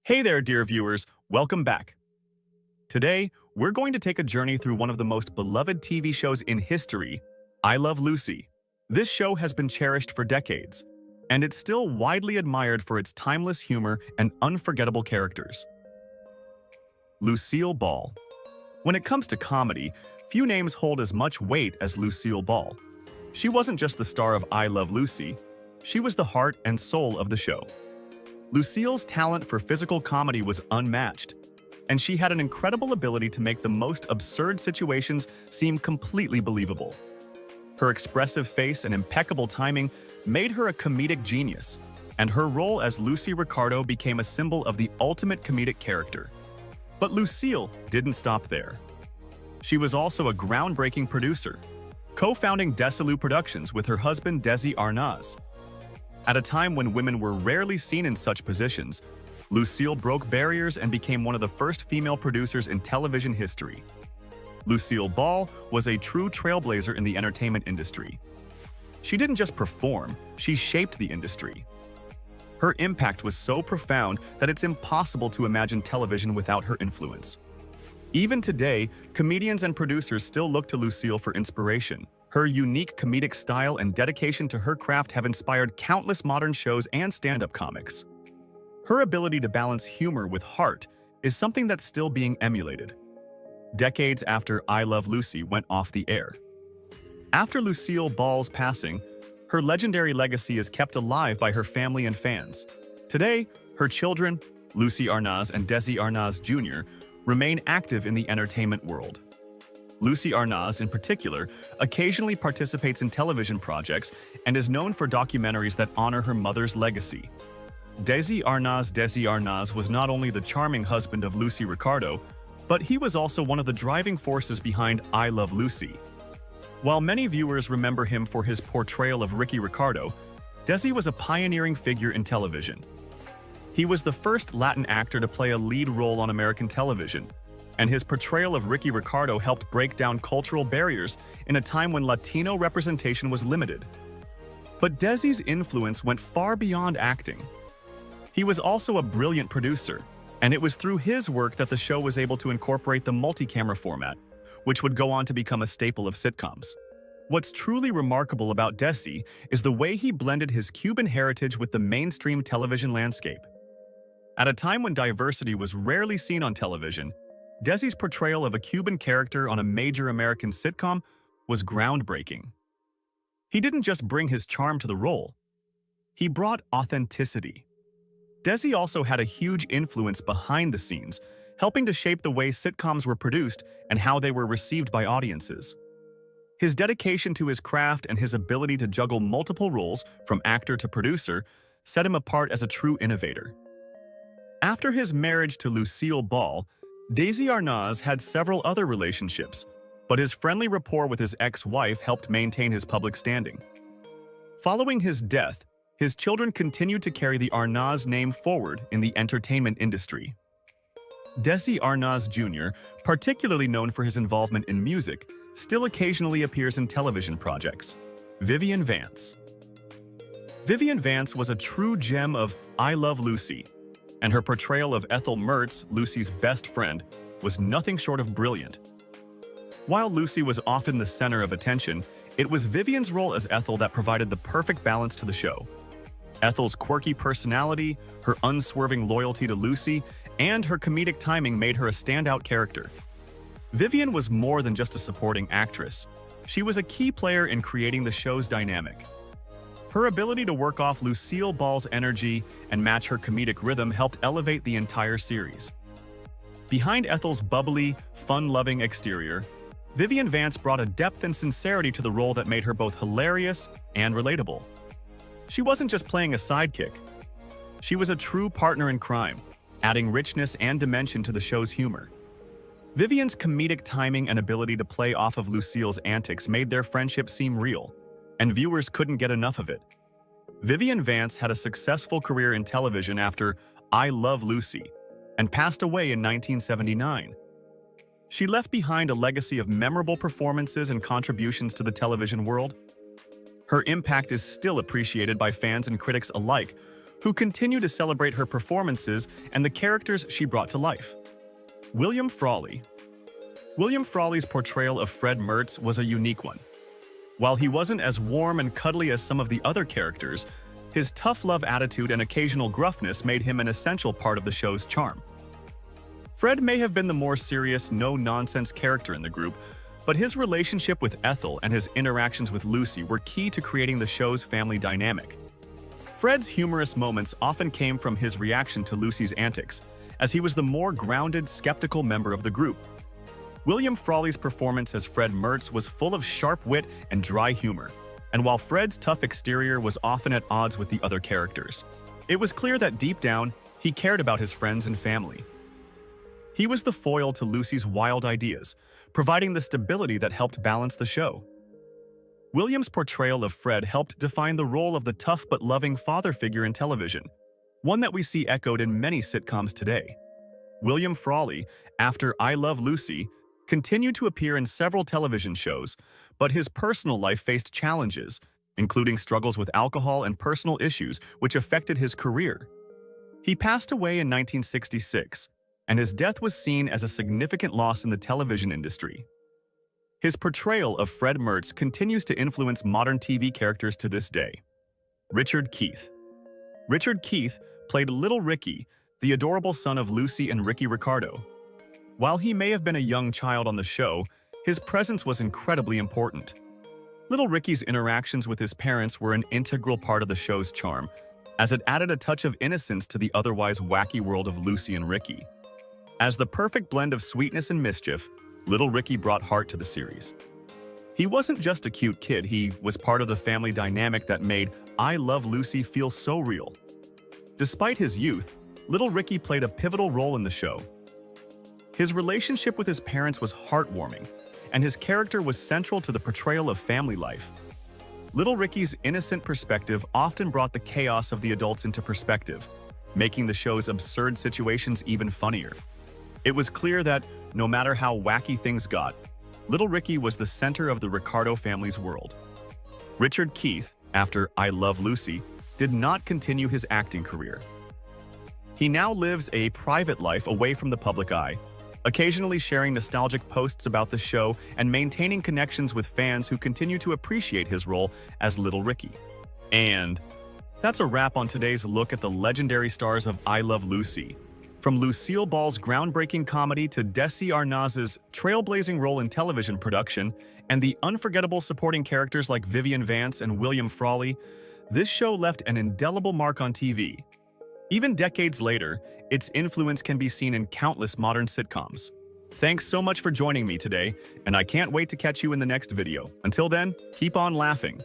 Hey there, dear viewers. Welcome back. Today, we're going to take a journey through one of the most beloved TV shows in history, I Love Lucy. This show has been cherished for decades, and it's still widely admired for its timeless humor and unforgettable characters. Lucille Ball. When it comes to comedy, few names hold as much weight as Lucille Ball. She wasn't just the star of I Love Lucy, she was the heart and soul of the show. Lucille's talent for physical comedy was unmatched, and she had an incredible ability to make the most absurd situations seem completely believable. Her expressive face and impeccable timing made her a comedic genius, and her role as Lucy Ricardo became a symbol of the ultimate comedic character. But Lucille didn't stop there. She was also a groundbreaking producer, co-founding Desilu Productions with her husband Desi Arnaz. At a time when women were rarely seen in such positions, Lucille broke barriers and became one of the first female producers in television history. Lucille Ball was a true trailblazer in the entertainment industry. She didn't just perform, she shaped the industry. Her impact was so profound that it's impossible to imagine television without her influence. Even today, comedians and producers still look to Lucille for inspiration. Her unique comedic style and dedication to her craft have inspired countless modern shows and stand-up comics. Her ability to balance humor with heart is something that's still being emulated, decades after I Love Lucy went off the air. After Lucille Ball's passing, her legendary legacy is kept alive by her family and fans. Today, her children, Lucy Arnaz and Desi Arnaz Jr., remain active in the entertainment world. Lucy Arnaz, in particular, occasionally participates in television projects and is known for documentaries that honor her mother's legacy. Desi Arnaz was not only the charming husband of Lucy Ricardo, but he was also one of the driving forces behind I Love Lucy. While many viewers remember him for his portrayal of Ricky Ricardo, Desi was a pioneering figure in television. He was the first Latin actor to play a lead role on American television, and his portrayal of Ricky Ricardo helped break down cultural barriers in a time when Latino representation was limited. But Desi's influence went far beyond acting. He was also a brilliant producer, and it was through his work that the show was able to incorporate the multi-camera format, which would go on to become a staple of sitcoms. What's truly remarkable about Desi is the way he blended his Cuban heritage with the mainstream television landscape. At a time when diversity was rarely seen on television, Desi's portrayal of a Cuban character on a major American sitcom was groundbreaking. He didn't just bring his charm to the role, he brought authenticity. Desi also had a huge influence behind the scenes, helping to shape the way sitcoms were produced and how they were received by audiences. His dedication to his craft and his ability to juggle multiple roles, from actor to producer, set him apart as a true innovator. After his marriage to Lucille Ball, Desi Arnaz had several other relationships, but his friendly rapport with his ex-wife helped maintain his public standing. Following his death, his children continued to carry the Arnaz name forward in the entertainment industry. Desi Arnaz Jr., particularly known for his involvement in music, still occasionally appears in television projects. Vivian Vance. Vivian Vance was a true gem of I Love Lucy, and her portrayal of Ethel Mertz, Lucy's best friend, was nothing short of brilliant. While Lucy was often the center of attention, it was Vivian's role as Ethel that provided the perfect balance to the show. Ethel's quirky personality, her unswerving loyalty to Lucy, and her comedic timing made her a standout character. Vivian was more than just a supporting actress. She was a key player in creating the show's dynamic. Her ability to work off Lucille Ball's energy and match her comedic rhythm helped elevate the entire series. Behind Ethel's bubbly, fun-loving exterior, Vivian Vance brought a depth and sincerity to the role that made her both hilarious and relatable. She wasn't just playing a sidekick. She was a true partner in crime, adding richness and dimension to the show's humor. Vivian's comedic timing and ability to play off of Lucille's antics made their friendship seem real, and viewers couldn't get enough of it. Vivian Vance had a successful career in television after I Love Lucy and passed away in 1979. She left behind a legacy of memorable performances and contributions to the television world. Her impact is still appreciated by fans and critics alike, who continue to celebrate her performances and the characters she brought to life. William Frawley. William Frawley's portrayal of Fred Mertz was a unique one. While he wasn't as warm and cuddly as some of the other characters, his tough love attitude and occasional gruffness made him an essential part of the show's charm. Fred may have been the more serious, no-nonsense character in the group, but his relationship with Ethel and his interactions with Lucy were key to creating the show's family dynamic. Fred's humorous moments often came from his reaction to Lucy's antics, as he was the more grounded, skeptical member of the group. William Frawley's performance as Fred Mertz was full of sharp wit and dry humor, and while Fred's tough exterior was often at odds with the other characters, it was clear that deep down, he cared about his friends and family. He was the foil to Lucy's wild ideas, providing the stability that helped balance the show. William's portrayal of Fred helped define the role of the tough but loving father figure in television, one that we see echoed in many sitcoms today. William Frawley, after I Love Lucy, continued to appear in several television shows, but his personal life faced challenges, including struggles with alcohol and personal issues which affected his career. He passed away in 1966, and his death was seen as a significant loss in the television industry. His portrayal of Fred Mertz continues to influence modern TV characters to this day. Richard Keith. Richard Keith played Little Ricky, the adorable son of Lucy and Ricky Ricardo. While he may have been a young child on the show, his presence was incredibly important. Little Ricky's interactions with his parents were an integral part of the show's charm, as it added a touch of innocence to the otherwise wacky world of Lucy and Ricky. As the perfect blend of sweetness and mischief, Little Ricky brought heart to the series. He wasn't just a cute kid, he was part of the family dynamic that made I Love Lucy feel so real. Despite his youth, Little Ricky played a pivotal role in the show. His relationship with his parents was heartwarming, and his character was central to the portrayal of family life. Little Ricky's innocent perspective often brought the chaos of the adults into perspective, making the show's absurd situations even funnier. It was clear that, no matter how wacky things got, Little Ricky was the center of the Ricardo family's world. Richard Keith, after I Love Lucy, did not continue his acting career. He now lives a private life away from the public eye, occasionally sharing nostalgic posts about the show and maintaining connections with fans who continue to appreciate his role as Little Ricky. And that's a wrap on today's look at the legendary stars of I Love Lucy. From Lucille Ball's groundbreaking comedy to Desi Arnaz's trailblazing role in television production and the unforgettable supporting characters like Vivian, Vance, and William Frawley, this show left an indelible mark on TV. Even decades later, its influence can be seen in countless modern sitcoms. Thanks so much for joining me today, and I can't wait to catch you in the next video. Until then, keep on laughing.